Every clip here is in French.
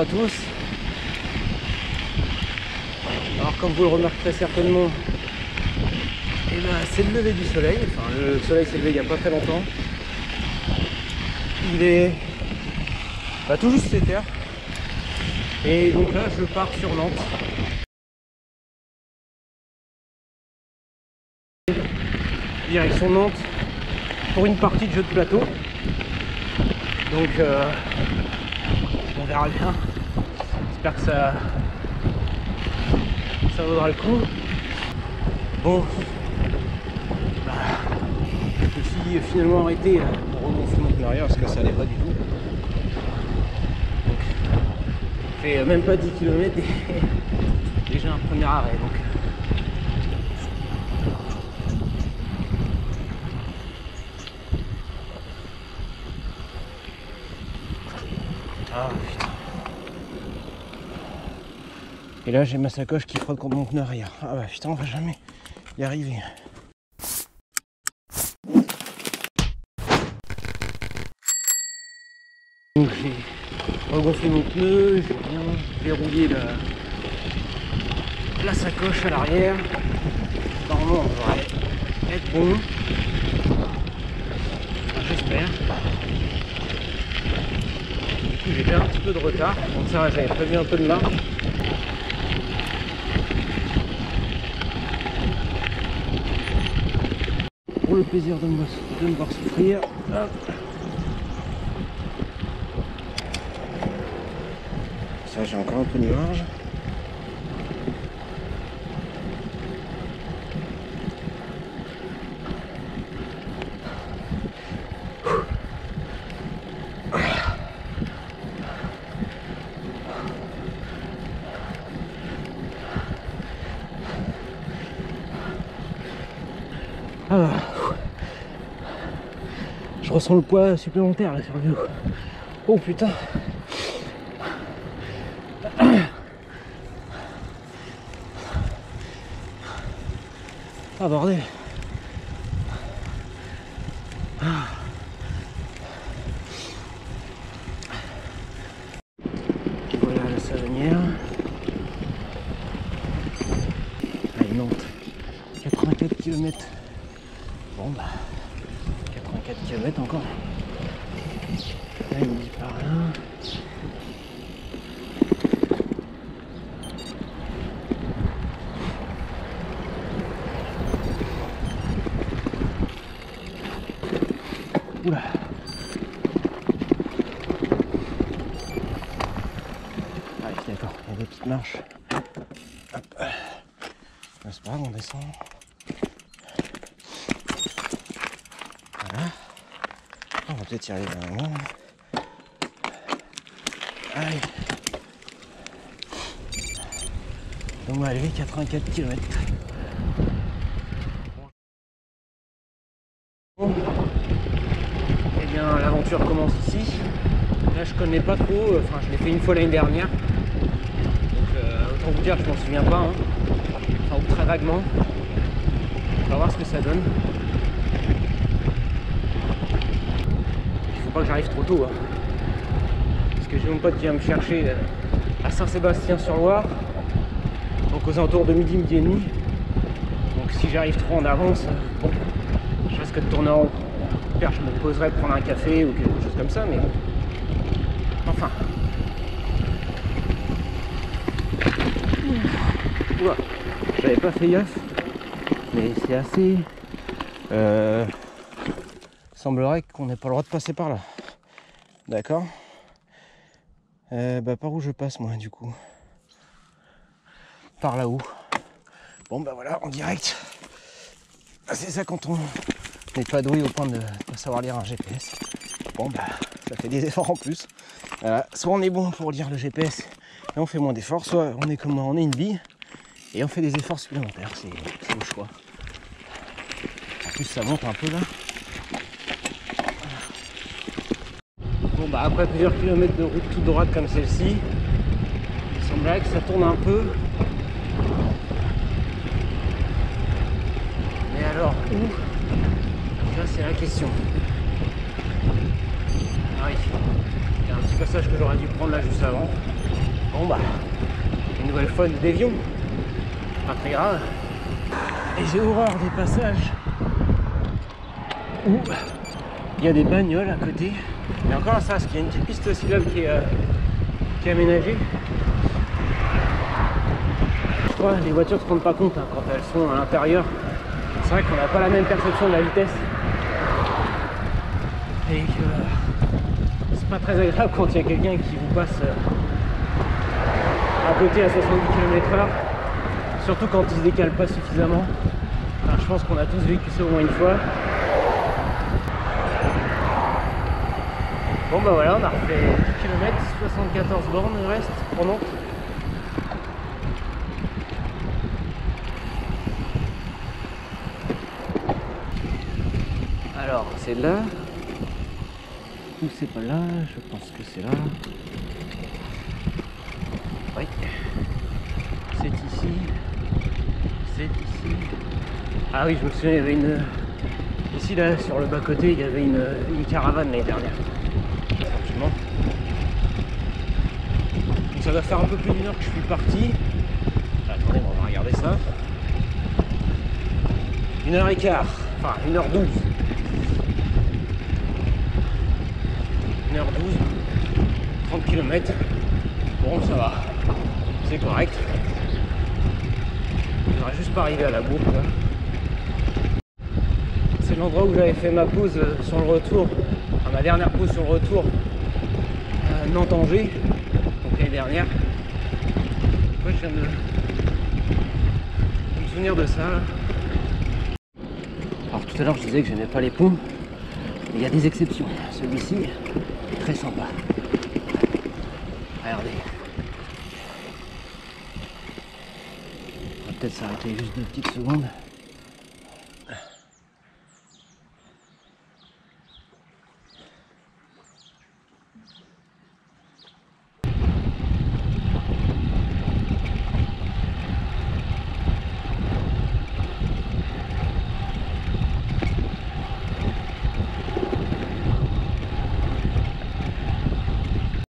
à tous. Alors comme vous le remarquerez certainement, eh ben, c'est le lever du soleil. Enfin, le soleil s'est levé il n'y a pas très longtemps. Il est tout juste 7 heures. Et donc là je pars sur Nantes. Direction Nantes pour une partie de jeu de plateau. Donc on verra bien. J'espère que ça vaudra le coup. Bon, je me suis finalement arrêté pour remonter mon pneu arrière parce que ça allait pas du tout. Donc, je fais même pas 10 km et déjà un premier arrêt. Donc. Ah putain. Et là j'ai ma sacoche qui frotte contre mon pneu arrière. Ah bah putain, on va jamais y arriver. Donc j'ai regonflé mon pneu, j'ai bien verrouillé la sacoche à l'arrière. Normalement on devrait être bon. Enfin, j'espère. Du coup j'ai fait un petit peu de retard, donc ça j'avais prévu un peu de marge. Pour le plaisir de me voir souffrir. Hop. Ça j'ai encore un peu de marge. Ah, je ressens le poids supplémentaire là sur le vélo. Oh putain. Ah bordel. Voilà la Savonnière. Allez, Nantes. 84 km. Bon bah 84 km encore. Là il me dit par là. Oula. Ah oui, d'accord, il y a des petites marches. Hop. C'est pas grave, on descend. Voilà. On va peut-être y arriver à un moment. Allez. Donc on va aller 84 km. Bon. Eh bien l'aventure commence ici. Là je connais pas trop, enfin je l'ai fait une fois l'année dernière. Donc autant vous dire je m'en souviens pas. Hein. Enfin ou très vaguement. On va voir ce que ça donne. Il faut pas que j'arrive trop tôt. Hein. Parce que j'ai mon pote qui vient me chercher à Saint-Sébastien-sur-Loire. Donc aux alentours de midi et demi. Donc si j'arrive trop en avance, bon, je risque de tourner en rond. Je me poserai pour prendre un café ou quelque chose comme ça, mais enfin. Oula, j'avais pas fait gaffe, mais c'est assez. Il semblerait qu'on n'ait pas le droit de passer par là. D'accord. Par où je passe moi du coup? Par là-haut. Bon bah voilà, en direct. C'est ça quand on n'est pas doué au point de pas savoir lire un GPS. Bon bah ça fait des efforts en plus. Voilà. Soit on est bon pour lire le GPS et on fait moins d'efforts, soit on est comme moi, on est une bille et on fait des efforts supplémentaires. C'est le choix. En plus ça monte un peu là. Bon bah après plusieurs kilomètres de route toute droite comme celle-ci, il semblerait que ça tourne un peu. Mais alors où? Ça c'est la question. Ah oui, il y a un petit passage que j'aurais dû prendre là juste avant. Bon bah, une nouvelle fois nous dévions. Pas très grave. Et j'ai horreur des passages où il y a des bagnoles à côté. Et encore ça, parce qu'il y a une petite piste cyclable qui est aménagée. Je crois que les voitures se rendent pas compte hein, quand elles sont à l'intérieur. C'est vrai qu'on n'a pas la même perception de la vitesse. Et que c'est pas très agréable quand il y a quelqu'un qui vous passe à côté à 70 km/h. Surtout quand il se décale pas suffisamment. Enfin, je pense qu'on a tous vécu ça au moins une fois. Bon bah voilà, on a refait 10 km, 74 bornes il reste pour Nantes. Alors c'est là. Ou c'est pas là, je pense que c'est là. Oui. C'est ici. C'est ici. Ah oui, je me souviens, il y avait une... Ici là, sur le bas-côté, il y avait une caravane l'année dernière. Tranquillement. Donc ça va faire un peu plus d'une heure que je suis parti. Attendez, on va regarder ça. 1h15, enfin 1h12. 1h12, 30 km. Bon, ça va, c'est correct. Je voudrais juste pas arriver à la boucle. C'est l'endroit où j'avais fait ma pause sur le retour, enfin, ma dernière pause sur le retour à Nantes-Angers, donc l'année dernière. Moi, je viens de me souvenir de ça. Là. Alors tout à l'heure, je disais que j'aimais pas les ponts. Il y a des exceptions. Celui-ci est très sympa. Regardez. On va peut-être s'arrêter juste 2 petites secondes.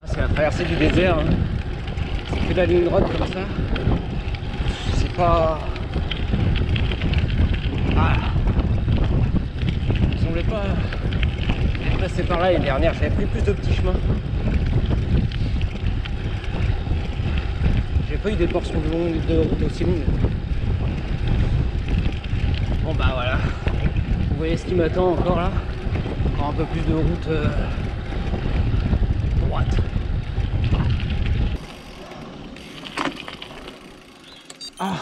C'est la traversée du désert. Hein. Ça fait la ligne droite comme ça. C'est pas... Ah. Il me semblait pas être passé par là l'année dernière. J'avais pris plus de petits chemins. J'ai pas eu des portions de route aussi longues. Bon bah voilà. Vous voyez ce qui m'attend encore là. Encore un peu plus de route droite. Ah.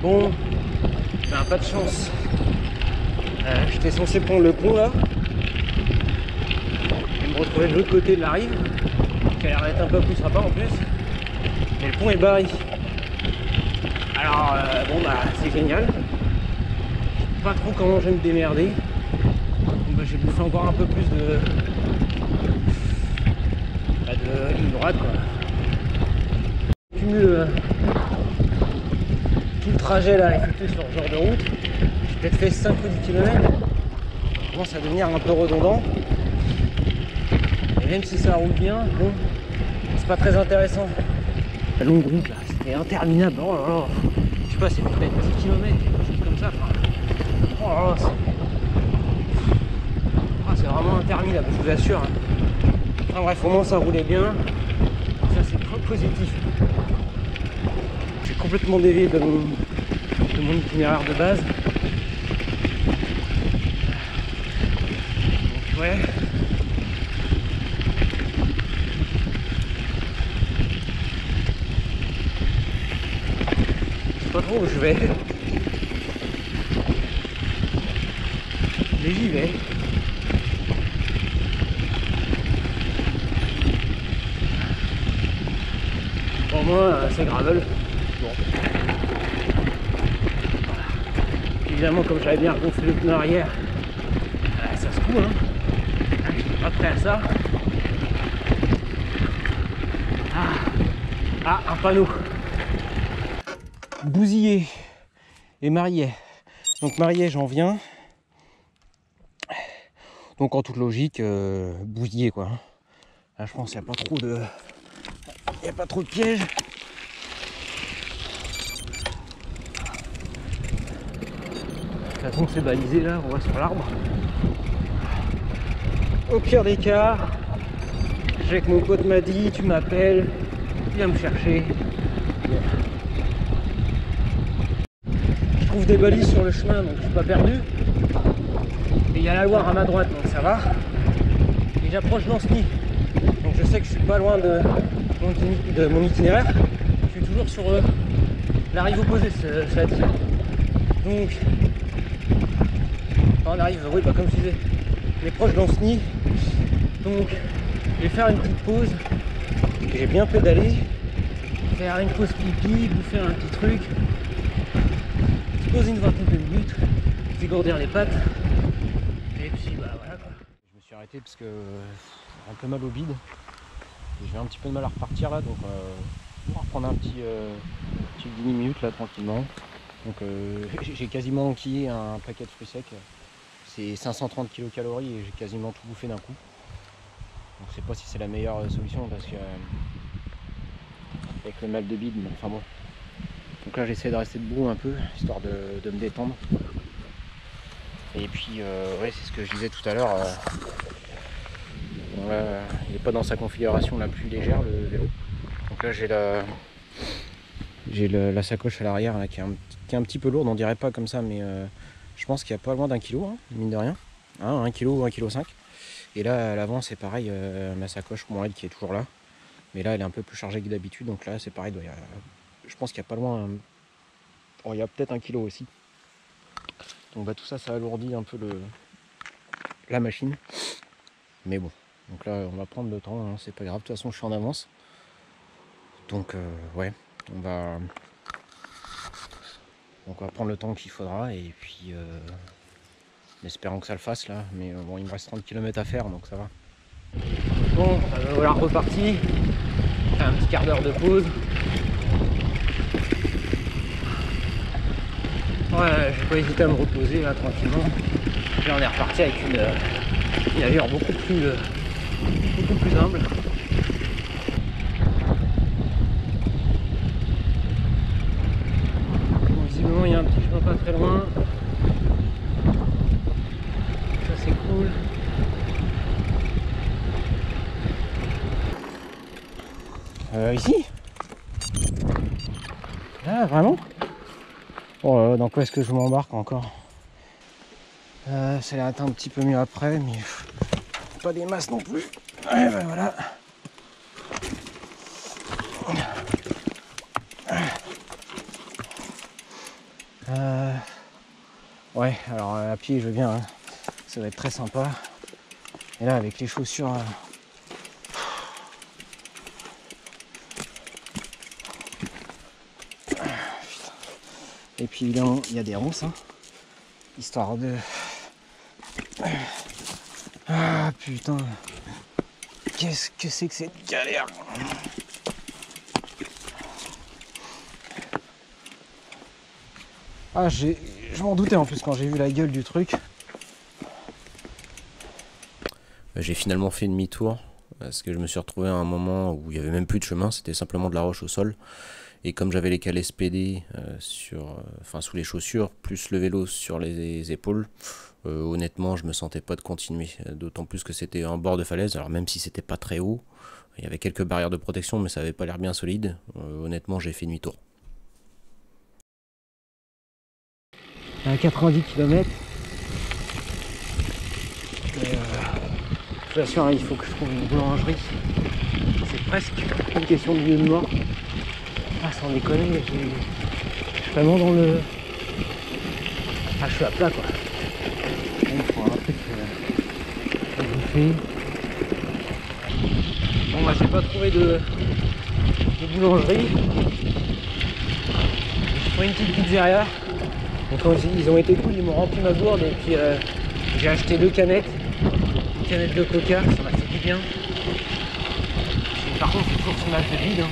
Bon, ben, pas de chance. J'étais censé prendre le pont là et me retrouver de l'autre côté de la rive, qui a l'air d'être un peu plus sympa en plus. Mais le pont est barré. Alors bon bah c'est génial. Je sais pas trop comment je vais me démerder. Donc, bah, j'ai bouffé encore un peu plus de ligne droite quoi. Je cumule tout le trajet là effectué sur ce genre de route. J'ai peut-être fait 5 ou 10 km. Ça commence à devenir un peu redondant. Et même si ça roule bien, bon, c'est pas très intéressant. La longue route là, c'était interminable. Oh là là. Je sais pas, c'est peut-être 10 km, quelque chose comme ça. Enfin, oh là là, c'est vraiment interminable, je vous assure. Hein. Enfin bref, au moins ça roulait bien. Ça c'est trop positif. J'ai complètement dévié de mon itinéraire de base. Donc ouais. Je sais pas trop où je vais. Mais j'y vais. Pour moi, c'est gravel. Bon. Voilà. Évidemment, comme j'avais bien gonflé le pneu arrière, ça se coule. Hein. Je suis pas prêt à ça. Ah, un panneau. Bousillé et Marié. Donc Marié, j'en viens. Donc en toute logique, bousillé quoi. Là je pense qu'il n'y a pas trop de. Il n'y a pas trop de pièges. De toute façon c'est balisé là, on va sur l'arbre. Au pire des cas, je sais que mon pote m'a dit, tu m'appelles, viens me chercher. Je trouve des balises sur le chemin donc je suis pas perdu. Et il y a la Loire à ma droite donc ça va. Et j'approche d'Anceny. Donc je sais que je suis pas loin de mon itinéraire. Je suis toujours sur la rive opposée, cela dit. Donc, on arrive, oui, bah, comme je disais, on est proche d'Anceny. Donc, je vais faire une petite pause. J'ai bien pédalé. Faire une pause pipi, bouffer un petit truc. Se poser une vingtaine de minutes. Dégourdir les pattes. Et puis, bah voilà quoi. Je me suis arrêté parce que un peu mal au bide. J'ai un petit peu de mal à repartir là, donc on va reprendre un petit 10 minutes là tranquillement. Donc j'ai quasiment enquillé un paquet de fruits secs. C'est 530 kcal et j'ai quasiment tout bouffé d'un coup. Donc je sais pas si c'est la meilleure solution parce que avec le mal de bide, mais enfin bon. Donc là j'essaie de rester debout un peu, histoire de me détendre. Et puis ouais, c'est ce que je disais tout à l'heure. Bon, là, il n'est pas dans sa configuration la plus légère le vélo. Donc là j'ai la sacoche à l'arrière qui est un petit peu lourde, on dirait pas comme ça, mais je pense qu'il y a pas loin d'1 kg, hein, mine de rien. 1 kg ou 1,5 kg. Et là à l'avant c'est pareil, ma sacoche, bon, elle qui est toujours là. Mais là elle est un peu plus chargée que d'habitude, donc là c'est pareil, je pense qu'il n'y a pas loin. Oh, il y a peut-être 1 kg aussi. Donc bah, tout ça alourdit un peu la machine. Mais bon. Donc là on va prendre le temps, hein, c'est pas grave, de toute façon je suis en avance. Donc ouais, on va prendre le temps qu'il faudra et puis en espérant que ça le fasse là. Mais bon, il me reste 30 km à faire donc ça va. Bon, voilà reparti. Un petit quart d'heure de pause. Ouais, j'ai pas hésité à me reposer là tranquillement. Puis on est reparti avec une allure beaucoup plus humble. Bon, visiblement il y a un petit chemin pas très loin. Ça c'est cool. Ici? Là vraiment? Oh, dans quoi est-ce que je m'embarque encore? Ça a l'air d'être un petit peu mieux après, mais pas des masses non plus. Ouais, ben voilà. Ouais, alors à pied je veux bien, hein. Ça va être très sympa. Et là avec les chaussures. Et puis évidemment il y a des ronces, hein, histoire de. Ah putain, qu'est-ce que c'est que cette galère! Ah, je m'en doutais en plus quand j'ai vu la gueule du truc. J'ai finalement fait demi-tour parce que je me suis retrouvé à un moment où il n'y avait même plus de chemin, c'était simplement de la roche au sol. Et comme j'avais les calés SPD sous les chaussures, plus le vélo sur les épaules, honnêtement je me sentais pas de continuer. D'autant plus que c'était en bord de falaise, alors même si c'était pas très haut, il y avait quelques barrières de protection mais ça avait pas l'air bien solide. Honnêtement j'ai fait demi-tour. À 90 km. Je vous assure, hein, il faut que je trouve une boulangerie. C'est presque une question de vie de mort. Ah, sans déconner, je suis vraiment dans le. Ah, je suis à plat quoi. Il faut un truc à bouffer. Bon, bah, j'ai pas trouvé de boulangerie. J'ai trouvé une petite pizzeria. Donc ils ont été cool, ils m'ont rempli ma gourde et puis j'ai acheté 2 canettes. Une canette de coca, ça m'a fait du bien. Et par contre c'est toujours son âge de vide. Hein.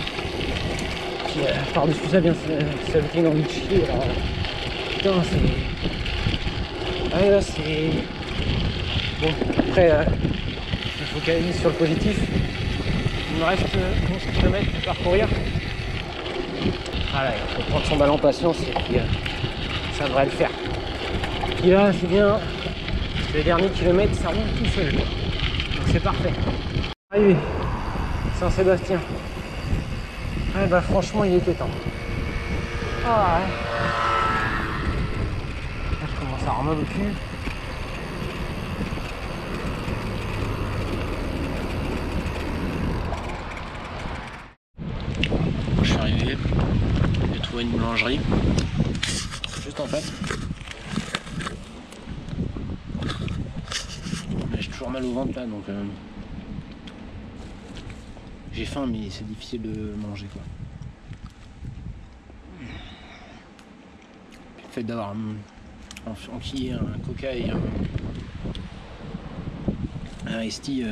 Puis par-dessus ça vient s'ajouter une envie de chier. Alors, putain c'est. Ah là c'est. Bon, après, je me focalise sur le positif. Il me reste 11 km à parcourir. Voilà, il faut prendre son mal en patience et puis ça devrait le faire. Et là, c'est bien. Les derniers kilomètres, ça roule tout seul. Donc c'est parfait. Arrivé, Saint-Sébastien. Ouais, bah franchement, il était temps. Ah ouais. Là, je commence à remonter le cul. Je suis arrivé, j'ai trouvé une boulangerie juste en face. Mais j'ai toujours mal au ventre là, donc j'ai faim, mais c'est difficile de manger quoi. Le fait d'avoir enquillé un coca et un iced tea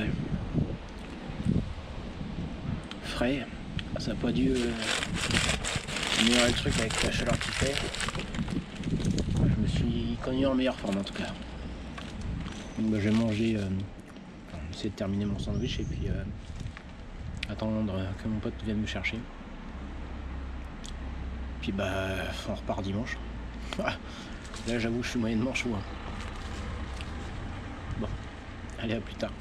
frais, ça n'a pas dû améliorer le truc avec la chaleur qu'il fait. Je me suis connu en meilleure forme en tout cas. Donc bah, je vais manger, essayer de terminer mon sandwich et puis attendre que mon pote vienne me chercher. Puis bah on repart dimanche. Là j'avoue je suis moyennement chaud. Bon, allez à plus tard.